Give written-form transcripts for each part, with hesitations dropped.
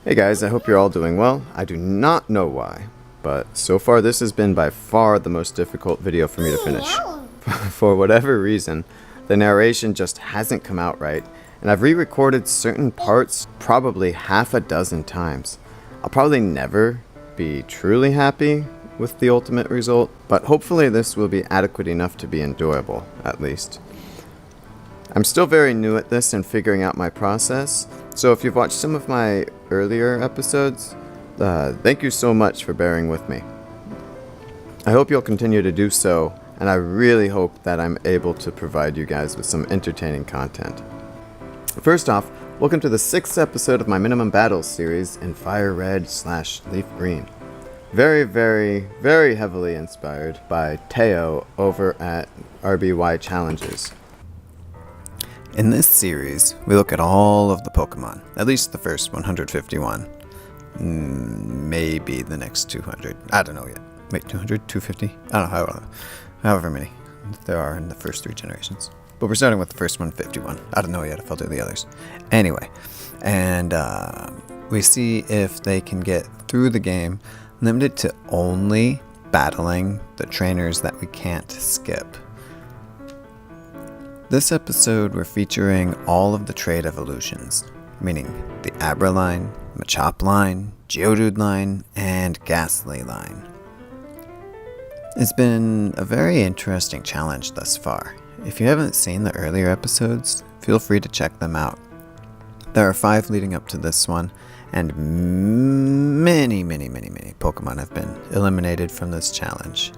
Hey guys, I hope you're all doing well. I do not know why, but so far this has been by far the most difficult video for me to finish. For whatever reason, the narration just hasn't come out right, and I've re-recorded certain parts probably half a dozen times. I'll probably never be truly happy with the ultimate result, but hopefully this will be adequate enough to be enjoyable, at least. I'm still very new at this and figuring out my process, so if you've watched some of my earlier episodes, thank you so much for bearing with me. I hope you'll continue to do so, and I really hope that I'm able to provide you guys with some entertaining content. First off, welcome to the 6th episode of my Minimum Battles series in FireRed/LeafGreen. Very heavily inspired by Teo over at RBY Challenges. In this series, we look at all of the Pokemon, at least the first 151. Maybe the next 200. I don't know yet. Wait, 200? 250? I don't know, however many there are in the first 3 generations. But we're starting with the first 151. I don't know yet if I'll do the others. Anyway, and we see if they can get through the game limited to only battling the trainers that we can't skip. This episode, we're featuring all of the trade evolutions, meaning the Abra line, Machop line, Geodude line, and Gastly line. It's been a very interesting challenge thus far. If you haven't seen the earlier episodes, feel free to check them out. There are 5 leading up to this one, and many Pokemon have been eliminated from this challenge.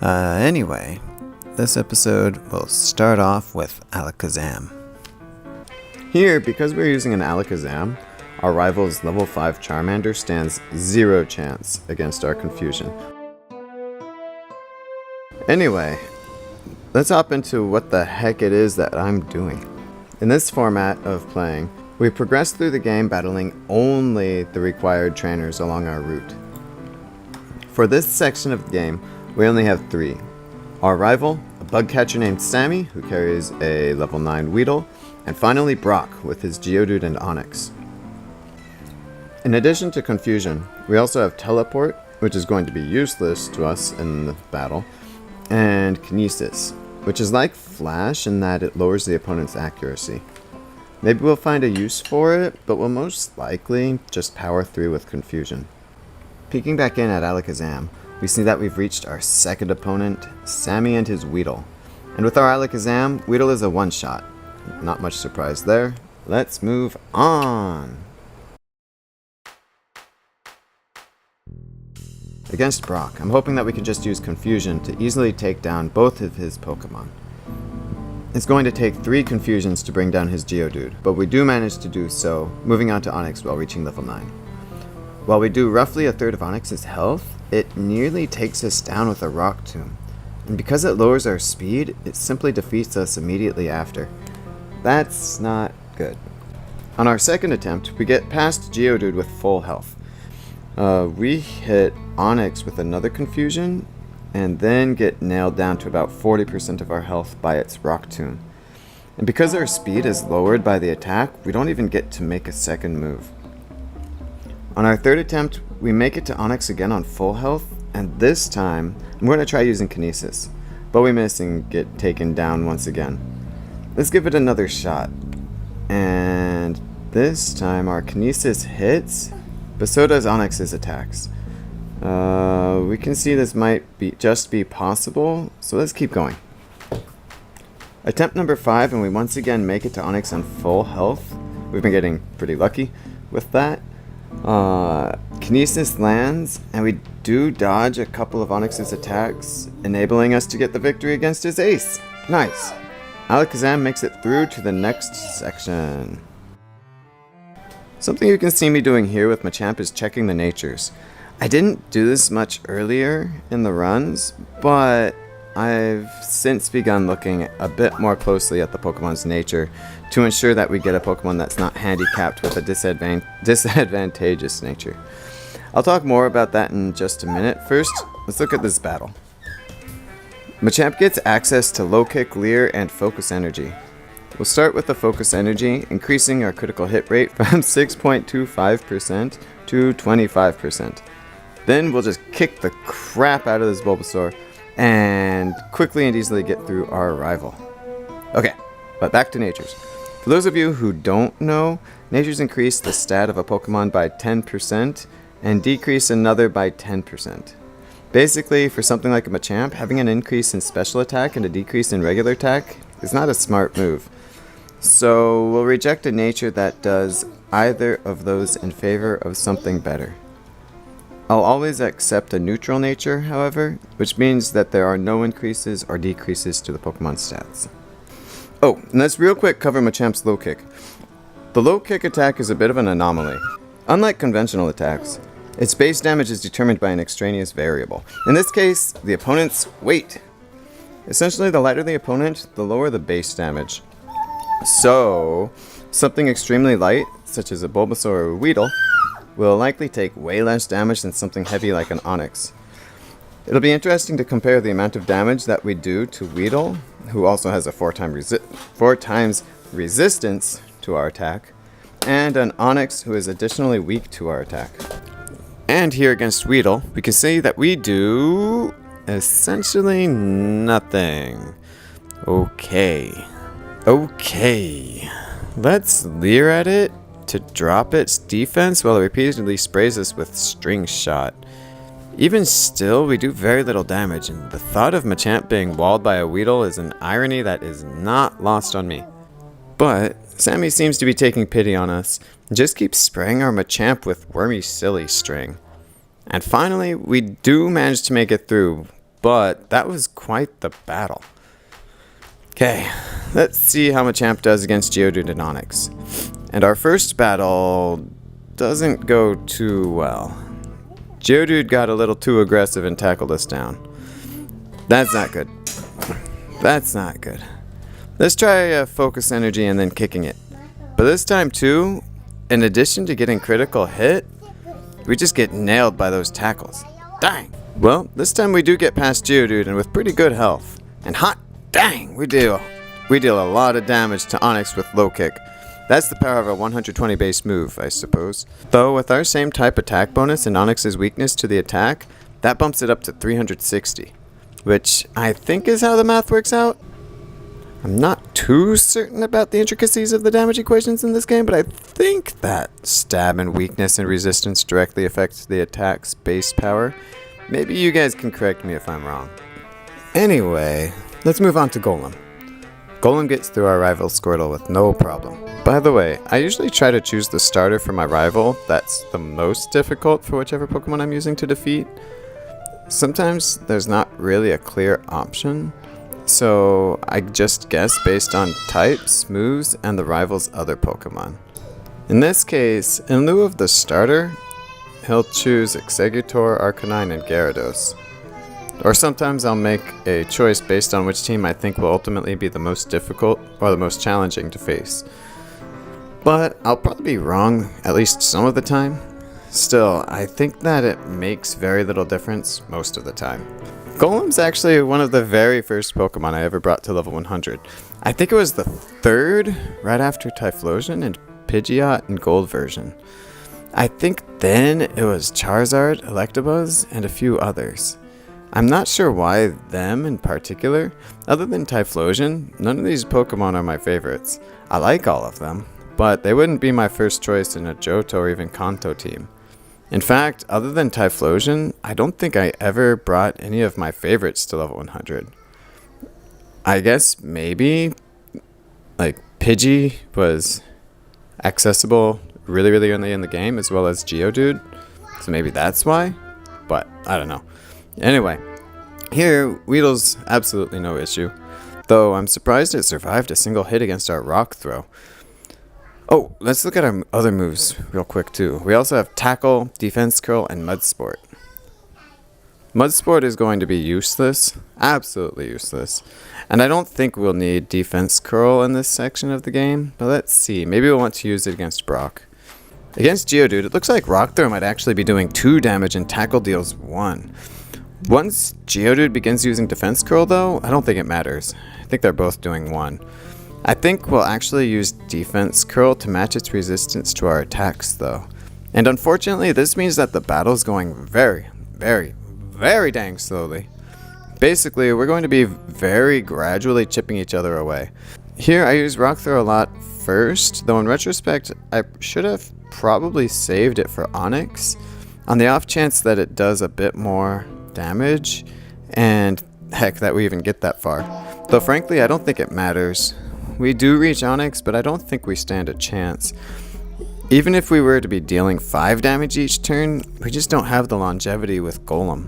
Anyway, this episode will start off with Alakazam. Here, because we're using an Alakazam, our rival's level 5 Charmander stands 0 chance against our confusion. Anyway, let's hop into what the heck it is that I'm doing. In this format of playing, we progress through the game battling only the required trainers along our route. For this section of the game, we only have 3. Our rival, a bug catcher named Sammy, who carries a level 9 Weedle, and finally Brock with his Geodude and Onix. In addition to Confusion, we also have Teleport, which is going to be useless to us in the battle, and Kinesis, which is like Flash in that it lowers the opponent's accuracy. Maybe we'll find a use for it, but we'll most likely just power through with Confusion. Peeking back in at Alakazam, we see that we've reached our second opponent, Sammy and his Weedle. And with our Alakazam, Weedle is a one-shot. Not much surprise there. Let's move on! Against Brock, I'm hoping that we can just use Confusion to easily take down both of his Pokemon. It's going to take 3 Confusions to bring down his Geodude, but we do manage to do so, moving on to Onix while reaching level 9. While we do roughly a third of Onix's health, it nearly takes us down with a Rock Tomb. And because it lowers our speed, it simply defeats us immediately after. That's not good. On our second attempt, we get past Geodude with full health. We hit Onix with another Confusion, and then get nailed down to about 40% of our health by its Rock Tomb. And because our speed is lowered by the attack, we don't even get to make a second move. On our third attempt, we make it to Onix again on full health, and this time, I'm going to try using Kinesis, but we miss and get taken down once again. Let's give it another shot. And this time our Kinesis hits, but so does Onix's attacks. We can see this might just be possible, so let's keep going. Attempt number 5, and we once again make it to Onix on full health. We've been getting pretty lucky with that. Kinesis lands, and we do dodge a couple of Onix's attacks, enabling us to get the victory against his ace. Nice! Alakazam makes it through to the next section. Something you can see me doing here with Machamp is checking the natures. I didn't do this much earlier in the runs, but I've since begun looking a bit more closely at the Pokemon's nature to ensure that we get a Pokemon that's not handicapped with a disadvantageous nature. I'll talk more about that in just a minute. First, let's look at this battle. Machamp gets access to Low Kick, Leer, and Focus Energy. We'll start with the Focus Energy, increasing our critical hit rate from 6.25% to 25%. Then we'll just kick the crap out of this Bulbasaur and quickly and easily get through our rival. Okay, but back to Natures. For those of you who don't know, Natures increase the stat of a Pokemon by 10% and decrease another by 10%. Basically, for something like a Machamp, having an increase in special attack and a decrease in regular attack is not a smart move. So we'll reject a nature that does either of those in favor of something better. I'll always accept a neutral nature, however, which means that there are no increases or decreases to the Pokemon stats. Oh, and let's real quick cover Machamp's low kick. The low kick attack is a bit of an anomaly. Unlike conventional attacks, its base damage is determined by an extraneous variable. In this case, the opponent's weight. Essentially, the lighter the opponent, the lower the base damage. So, something extremely light, such as a Bulbasaur or a Weedle, will likely take way less damage than something heavy like an Onix. It'll be interesting to compare the amount of damage that we do to Weedle, who also has a 4 times resistance to our attack, and an Onix who is additionally weak to our attack. And here against Weedle, we can see that we do essentially nothing. Okay. Let's leer at it to drop its defense while it repeatedly sprays us with String Shot. Even still, we do very little damage, and the thought of Machamp being walled by a Weedle is an irony that is not lost on me. But Sammy seems to be taking pity on us and just keeps spraying our Machamp with Wormy Silly String. And finally, we do manage to make it through, but that was quite the battle. Okay, let's see how Machamp does against Geodude and Onix. And our first battle doesn't go too well. Geodude got a little too aggressive and tackled us down. That's not good. Let's try Focus Energy and then kicking it. But this time too, in addition to getting critical hit, we just get nailed by those tackles. Dang! Well, this time we do get past Geodude and with pretty good health. And hot dang! We deal a lot of damage to Onix with low kick. That's the power of a 120 base move, I suppose. Though with our same type attack bonus and Onix's weakness to the attack, that bumps it up to 360. Which I think is how the math works out. I'm not too certain about the intricacies of the damage equations in this game, but I think that stab and weakness and resistance directly affects the attack's base power. Maybe you guys can correct me if I'm wrong. Anyway, let's move on to Golem. Golem gets through our rival Squirtle with no problem. By the way, I usually try to choose the starter for my rival that's the most difficult for whichever Pokemon I'm using to defeat. Sometimes there's not really a clear option, so I just guess based on types, moves, and the rival's other Pokemon. In this case, in lieu of the starter, he'll choose Exeggutor, Arcanine, and Gyarados. Or sometimes I'll make a choice based on which team I think will ultimately be the most difficult or the most challenging to face. But I'll probably be wrong at least some of the time. Still, I think that it makes very little difference most of the time. Golem's actually one of the very first Pokemon I ever brought to level 100. I think it was the third, right after Typhlosion and Pidgeot in Gold version. I think then it was Charizard, Electabuzz, and a few others. I'm not sure why them in particular. Other than Typhlosion, none of these Pokemon are my favorites. I like all of them, but they wouldn't be my first choice in a Johto or even Kanto team. In fact, other than Typhlosion, I don't think I ever brought any of my favorites to level 100. I guess maybe, like, Pidgey was accessible really early in the game, as well as Geodude, so maybe that's why, but I don't know. Anyway, here, Weedle's absolutely no issue, though I'm surprised it survived a single hit against our Rock Throw. Oh, let's look at our other moves real quick too. We also have Tackle, Defense Curl, and Mud Sport. Mud Sport is going to be useless, absolutely useless, and I don't think we'll need Defense Curl in this section of the game, but let's see, maybe we'll want to use it against Brock. Against Geodude, it looks like Rock Throw might actually be doing 2 damage and Tackle deals 1. Once Geodude begins using Defense Curl though, I don't think it matters. I think they're both doing 1. I think we'll actually use Defense Curl to match its resistance to our attacks though. And unfortunately, this means that the battle's going very, very, very dang slowly. Basically, we're going to be very gradually chipping each other away. Here, I use Rock Throw a lot first, though in retrospect, I should have probably saved it for Onix, on the off chance that it does a bit more damage, and heck, that we even get that far. Though frankly, I don't think it matters. We do reach Onix, but I don't think we stand a chance. Even if we were to be dealing 5 damage each turn, we just don't have the longevity with Golem.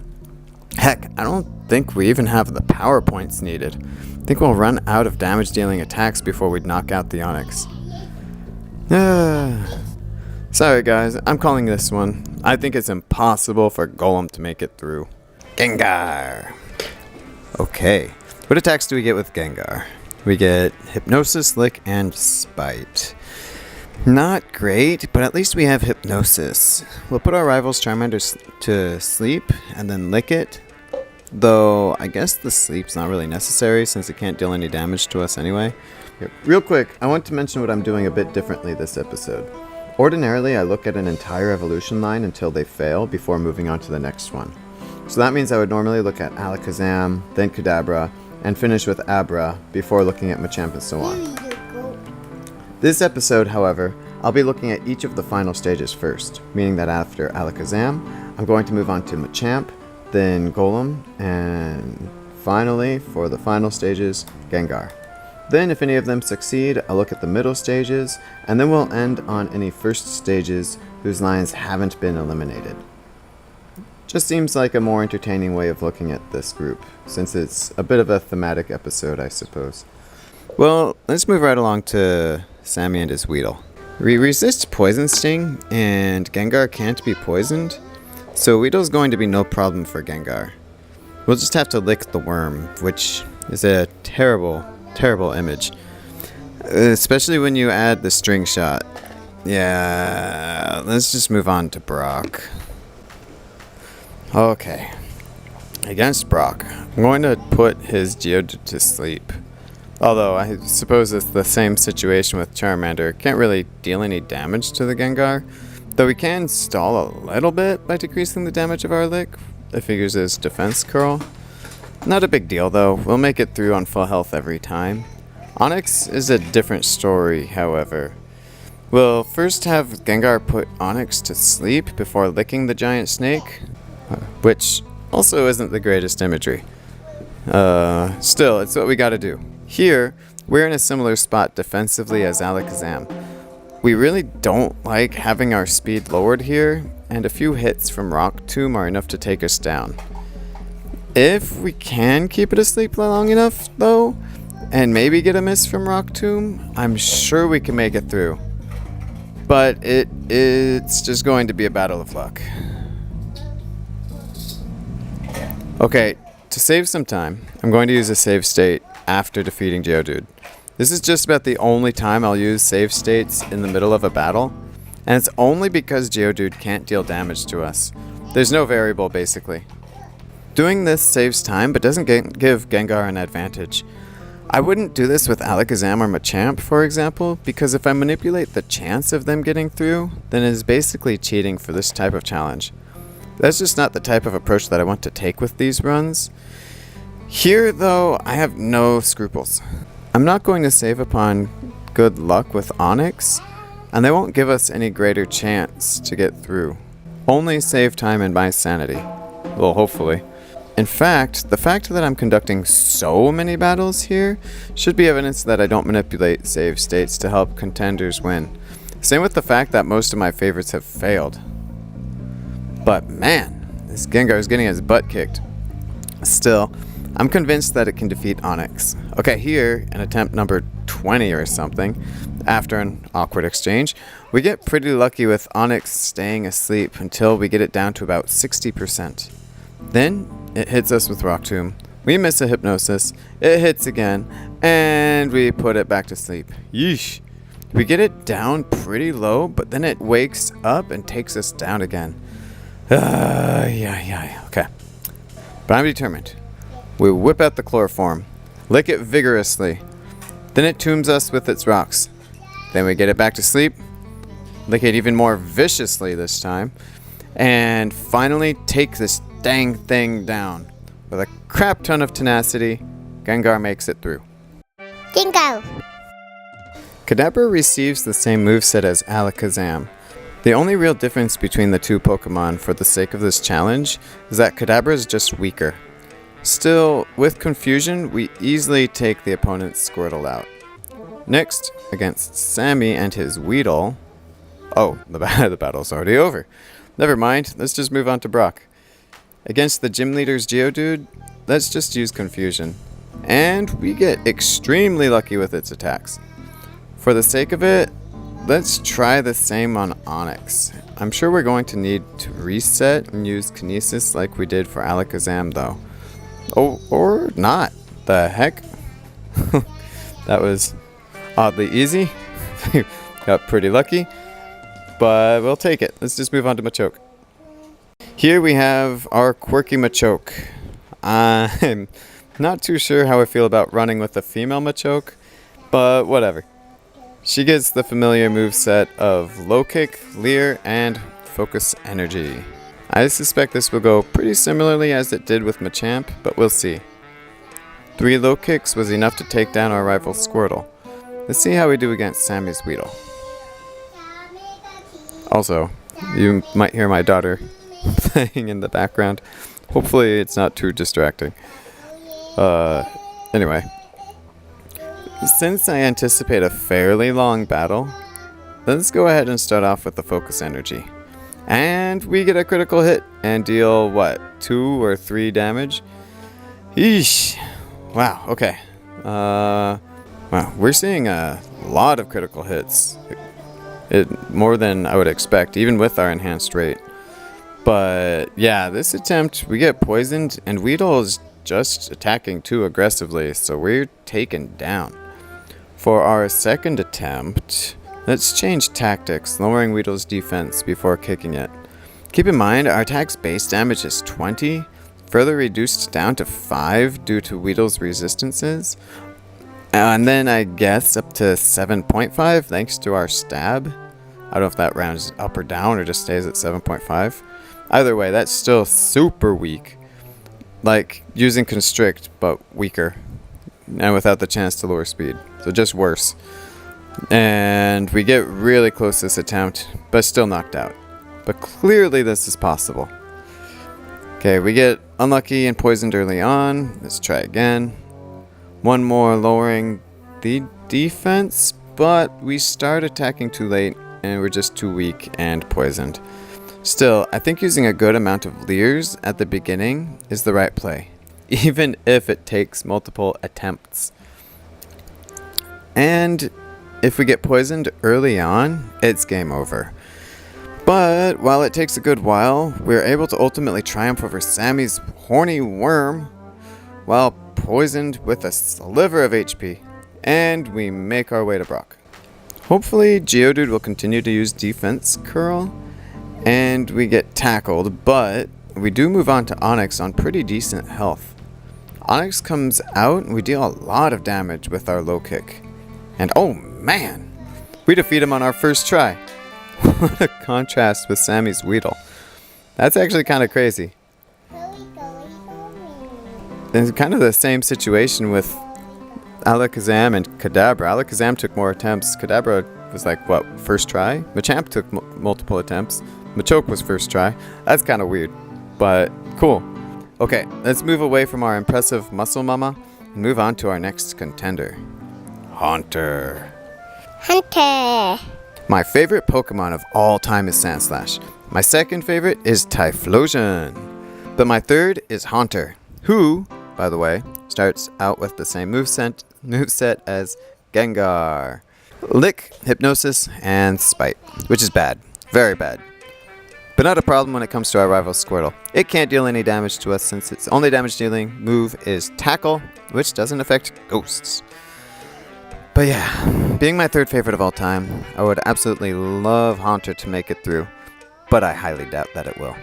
Heck, I don't think we even have the power points needed. I think we'll run out of damage dealing attacks before we'd knock out the Onix. Sorry guys, I'm calling this one. I think it's impossible for Golem to make it through. Gengar! Okay, what attacks do we get with Gengar? We get Hypnosis, Lick, and Spite. Not great, but at least we have Hypnosis. We'll put our rival's Charmander to sleep and then lick it. Though, I guess the sleep's not really necessary since it can't deal any damage to us anyway. Here, real quick, I want to mention what I'm doing a bit differently this episode. Ordinarily, I look at an entire evolution line until they fail before moving on to the next one. So that means I would normally look at Alakazam, then Kadabra, and finish with Abra before looking at Machamp and so on. This episode, however, I'll be looking at each of the final stages first, meaning that after Alakazam, I'm going to move on to Machamp, then Golem, and finally, for the final stages, Gengar. Then, if any of them succeed, I'll look at the middle stages, and then we'll end on any first stages whose lines haven't been eliminated. Just seems like a more entertaining way of looking at this group, since it's a bit of a thematic episode, I suppose. Well, let's move right along to Sammy and his Weedle. We resist Poison Sting, and Gengar can't be poisoned, so Weedle's going to be no problem for Gengar. We'll just have to lick the worm, which is a terrible, terrible image. Especially when you add the string shot. Yeah, let's just move on to Brock. Okay. Against Brock, I'm going to put his Geodude to sleep. Although, I suppose it's the same situation with Charmander. Can't really deal any damage to the Gengar. Though we can stall a little bit by decreasing the damage of our lick. It figures as defense curl. Not a big deal though. We'll make it through on full health every time. Onix is a different story, however. We'll first have Gengar put Onix to sleep before licking the giant snake. Which also isn't the greatest imagery. Still, it's what we gotta do. Here, we're in a similar spot defensively as Alakazam. We really don't like having our speed lowered here, and a few hits from Rock Tomb are enough to take us down. If we can keep it asleep long enough, though, and maybe get a miss from Rock Tomb, I'm sure we can make it through. But it's just going to be a battle of luck. Okay, to save some time, I'm going to use a save state after defeating Geodude. This is just about the only time I'll use save states in the middle of a battle, and it's only because Geodude can't deal damage to us. There's no variable, basically. Doing this saves time, but doesn't give Gengar an advantage. I wouldn't do this with Alakazam or Machamp, for example, because if I manipulate the chance of them getting through, then it is basically cheating for this type of challenge. That's just not the type of approach that I want to take with these runs. Here, though, I have no scruples. I'm not going to save upon good luck with Onix, and they won't give us any greater chance to get through. Only save time and my sanity. Well, hopefully. In fact, the fact that I'm conducting so many battles here should be evidence that I don't manipulate save states to help contenders win. Same with the fact that most of my favorites have failed. But man, this Gengar is getting his butt kicked. Still, I'm convinced that it can defeat Onix. Okay, here, in attempt number 20 or something, after an awkward exchange, we get pretty lucky with Onix staying asleep until we get it down to about 60%. Then, it hits us with Rock Tomb. We miss a Hypnosis, it hits again, and we put it back to sleep. Yeesh. We get it down pretty low, but then it wakes up and takes us down again. Okay. But I'm determined. We whip out the chloroform, lick it vigorously, Then it tombs us with its rocks. Then we get it back to sleep, lick it even more viciously this time, and finally take this dang thing down. With a crap ton of tenacity, Gengar makes it through. Gengar! Kadabra receives the same moveset as Alakazam. The only real difference between the two Pokemon for the sake of this challenge is that Kadabra is just weaker. Still, with Confusion, we easily take the opponent's Squirtle out. Next, against Sammy and his Weedle... Oh, the battle's already over. Never mind, let's just move on to Brock. Against the Gym Leader's Geodude, let's just use Confusion. And we get extremely lucky with its attacks. For the sake of it, let's try the same on Onix. I'm sure we're going to need to reset and use Kinesis like we did for Alakazam though. Oh, or not. The heck? That was oddly easy. Got pretty lucky. But we'll take it. Let's just move on to Machoke. Here we have our quirky Machoke. I'm not too sure how I feel about running with a female Machoke, but whatever. She gets the familiar moveset of Low Kick, Leer, and Focus Energy. I suspect this will go pretty similarly as it did with Machamp, but we'll see. 3 Low Kicks was enough to take down our rival Squirtle. Let's see how we do against Sammy's Weedle. Also, you might hear my daughter playing in the background. Hopefully it's not too distracting. Anyway. Since I anticipate a fairly long battle, let's go ahead and start off with the Focus Energy. And we get a critical hit and deal, 2 or 3 damage? Eesh. Wow, okay. Wow, we're seeing a lot of critical hits. More than I would expect, even with our enhanced rate. But yeah, this attempt, we get poisoned, and Weedle is just attacking too aggressively, so we're taken down. For our second attempt, let's change tactics, lowering Weedle's defense before kicking it. Keep in mind, our attack's base damage is 20, further reduced down to 5 due to Weedle's resistances, and then I guess up to 7.5 thanks to our stab. I don't know if that rounds up or down or just stays at 7.5. Either way, that's still super weak. Like using Constrict, but weaker. And without the chance to lower speed. So just worse. And we get really close this attempt, but still knocked out. But clearly this is possible. Okay, we get unlucky and poisoned early on. Let's try again. One more lowering the defense, but we start attacking too late and we're just too weak and poisoned. Still, I think using a good amount of Leers at the beginning is the right play, even if it takes multiple attempts. And if we get poisoned early on, it's game over. But while it takes a good while, we're able to ultimately triumph over Sammy's horny worm while poisoned with a sliver of HP, and we make our way to Brock. Hopefully Geodude will continue to use Defense Curl, and we get tackled, but we do move on to Onix on pretty decent health. Onix comes out, and we deal a lot of damage with our low kick. And oh man, we defeat him on our first try. What a contrast with Sammy's Weedle. That's actually kind of crazy. It's kind of the same situation with Alakazam and Kadabra. Alakazam took more attempts. Kadabra was first try? Machamp took multiple attempts. Machoke was first try. That's kind of weird, but cool. Okay, let's move away from our impressive muscle mama and move on to our next contender. Haunter. My favorite Pokemon of all time is Sandslash. My second favorite is Typhlosion. But my third is Haunter, who, by the way, starts out with the same moveset as Gengar. Lick, Hypnosis, and Spite, which is bad. Very bad. But not a problem when it comes to our rival Squirtle. It can't deal any damage to us since its only damage dealing move is Tackle, which doesn't affect ghosts. But yeah, being my third favorite of all time, I would absolutely love Haunter to make it through, but I highly doubt that it will.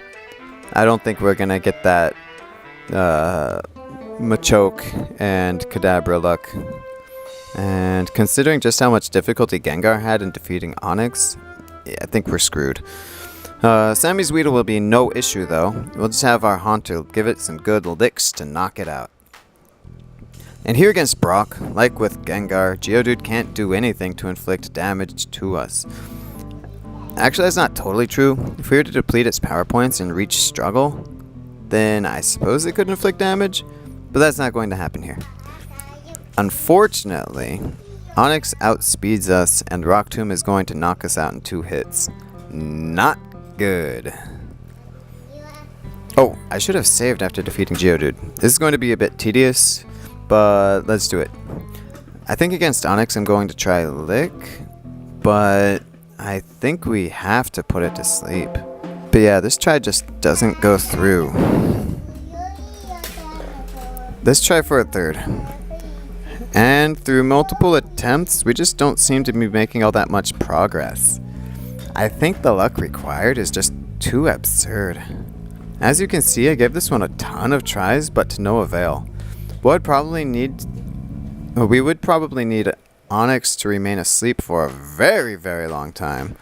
I don't think we're gonna get that Machoke and Kadabra luck. And considering just how much difficulty Gengar had in defeating Onix, yeah, I think we're screwed. Sammy's Weedle will be no issue though. We'll just have our Haunter give it some good licks to knock it out. And here against Brock, like with Gengar, Geodude can't do anything to inflict damage to us. Actually, that's not totally true. If we were to deplete its power points and reach Struggle, then I suppose it could inflict damage, but that's not going to happen here. Unfortunately, Onix outspeeds us and Rock Tomb is going to knock us out in 2 hits. Not good. Oh, I should have saved after defeating Geodude. This is going to be a bit tedious, but let's do it. I think against Onix I'm going to try Lick, but I think we have to put it to sleep. But yeah, this try just doesn't go through. Let's try for a third. And through multiple attempts, we just don't seem to be making all that much progress. I think the luck required is just too absurd. As you can see, I gave this one a ton of tries, but to no avail. We would probably need Onix to remain asleep for a very, very long time,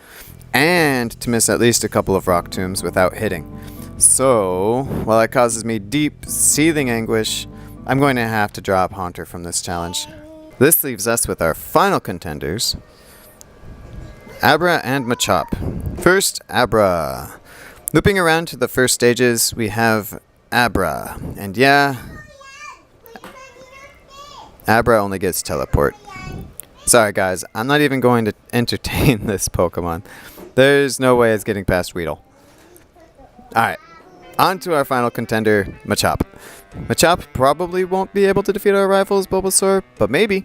and to miss at least a couple of Rock Tombs without hitting. So, while that causes me deep, seething anguish, I'm going to have to drop Haunter from this challenge. This leaves us with our final contenders, Abra and Machop. First, Abra. Looping around to the first stages, we have Abra, and yeah, Abra only gets Teleport. Sorry guys, I'm not even going to entertain this Pokemon. There's no way it's getting past Weedle. Alright, on to our final contender, Machop. Machop probably won't be able to defeat our rivals Bulbasaur, but maybe.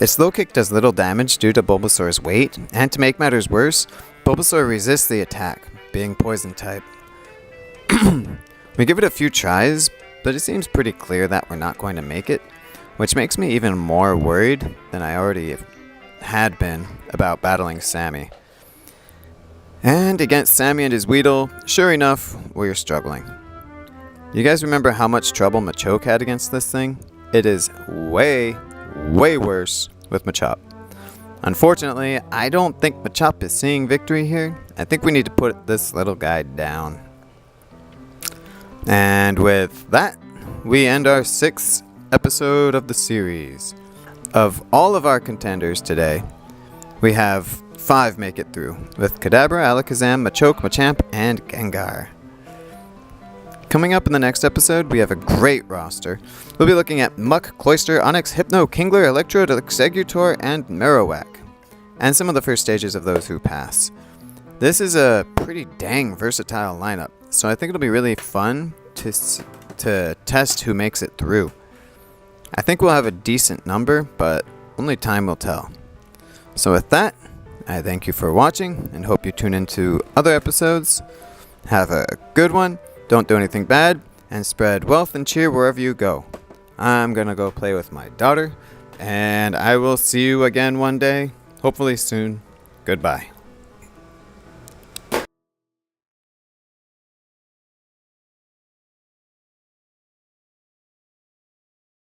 Its low kick does little damage due to Bulbasaur's weight, and to make matters worse, Bulbasaur resists the attack, being poison type. We give it a few tries, but it seems pretty clear that we're not going to make it, which makes me even more worried than I already had been about battling Sammy. And against Sammy and his Weedle, sure enough, we're struggling. You guys remember how much trouble Machoke had against this thing? It is way, way worse with Machop. Unfortunately, I don't think Machop is seeing victory here. I think we need to put this little guy down. And with that, we end our 6th episode of the series. Of all of our contenders today, we have 5 make it through, with Kadabra, Alakazam, Machoke, Machamp, and Gengar. Coming up in the next episode, we have a great roster. We'll be looking at Muck, Cloyster, Onix, Hypno, Kingler, Electrode, Exeggutor, and Marowak, and some of the first stages of those who pass. This is a pretty dang versatile lineup, so I think it'll be really fun to test who makes it through. I think we'll have a decent number, but only time will tell. So with that, I thank you for watching and hope you tune into other episodes. Have a good one, don't do anything bad, and spread wealth and cheer wherever you go. I'm gonna go play with my daughter, and I will see you again one day, hopefully soon. Goodbye.